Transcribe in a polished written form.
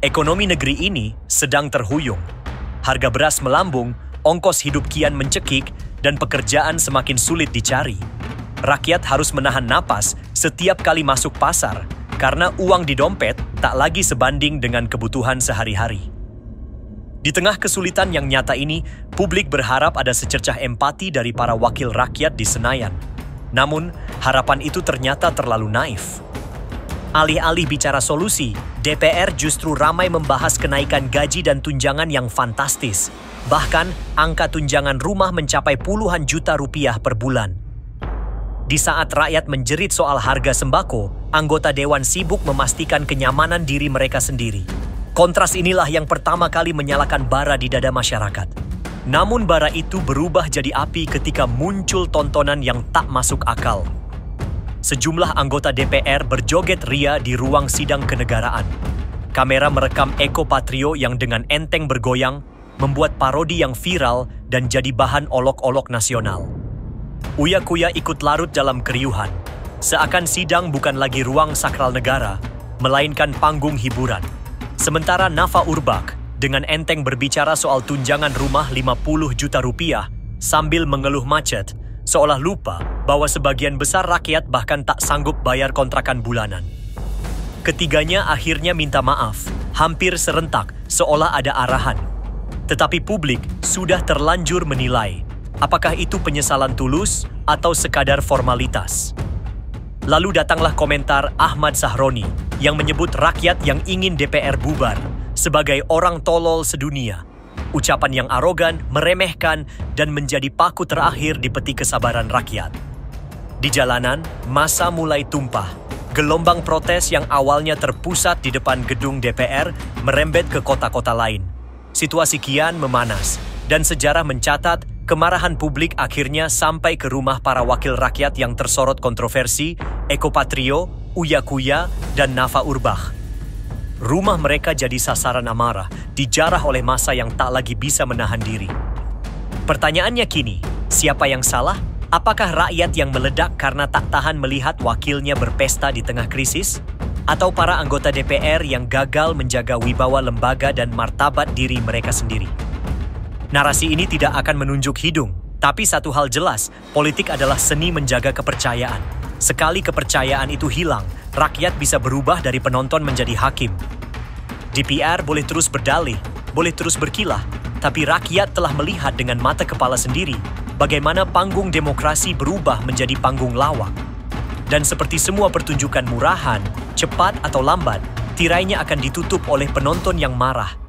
Ekonomi negeri ini sedang terhuyung. Harga beras melambung, ongkos hidup kian mencekik, dan pekerjaan semakin sulit dicari. Rakyat harus menahan napas setiap kali masuk pasar karena uang di dompet tak lagi sebanding dengan kebutuhan sehari-hari. Di tengah kesulitan yang nyata ini, publik berharap ada secercah empati dari para wakil rakyat di Senayan. Namun, harapan itu ternyata terlalu naif. Alih-alih bicara solusi, DPR justru ramai membahas kenaikan gaji dan tunjangan yang fantastis. Bahkan, angka tunjangan rumah mencapai puluhan juta rupiah per bulan. Di saat rakyat menjerit soal harga sembako, anggota dewan sibuk memastikan kenyamanan diri mereka sendiri. Kontras inilah yang pertama kali menyalakan bara di dada masyarakat. Namun bara itu berubah jadi api ketika muncul tontonan yang tak masuk akal. Sejumlah anggota DPR berjoget ria di ruang sidang kenegaraan. Kamera merekam Eko Patrio yang dengan enteng bergoyang, membuat parodi yang viral dan jadi bahan olok-olok nasional. Uya-kuya ikut larut dalam keriuhan. Seakan sidang bukan lagi ruang sakral negara, melainkan panggung hiburan. Sementara Nafa Urbach dengan enteng berbicara soal tunjangan rumah 50 juta rupiah sambil mengeluh macet, seolah lupa bahwa sebagian besar rakyat bahkan tak sanggup bayar kontrakan bulanan. Ketiganya akhirnya minta maaf, hampir serentak, seolah ada arahan. Tetapi publik sudah terlanjur menilai, apakah itu penyesalan tulus atau sekadar formalitas. Lalu datanglah komentar Ahmad Sahroni yang menyebut rakyat yang ingin DPR bubar sebagai orang tolol sedunia. Ucapan yang arogan, meremehkan, dan menjadi paku terakhir di peti kesabaran rakyat. Di jalanan, massa mulai tumpah. Gelombang protes yang awalnya terpusat di depan gedung DPR merembet ke kota-kota lain. Situasi kian memanas, dan sejarah mencatat kemarahan publik akhirnya sampai ke rumah para wakil rakyat yang tersorot kontroversi, Eko Patrio, Uya-kuya, dan Nafa Urbach. Rumah mereka jadi sasaran amarah, dijarah oleh massa yang tak lagi bisa menahan diri. Pertanyaannya kini, siapa yang salah? Apakah rakyat yang meledak karena tak tahan melihat wakilnya berpesta di tengah krisis? Atau para anggota DPR yang gagal menjaga wibawa lembaga dan martabat diri mereka sendiri? Narasi ini tidak akan menunjuk hidung, tapi satu hal jelas, politik adalah seni menjaga kepercayaan. Sekali kepercayaan itu hilang, rakyat bisa berubah dari penonton menjadi hakim. DPR boleh terus berdalih, boleh terus berkilah, tapi rakyat telah melihat dengan mata kepala sendiri bagaimana panggung demokrasi berubah menjadi panggung lawak. Dan seperti semua pertunjukan murahan, cepat atau lambat, tirainya akan ditutup oleh penonton yang marah.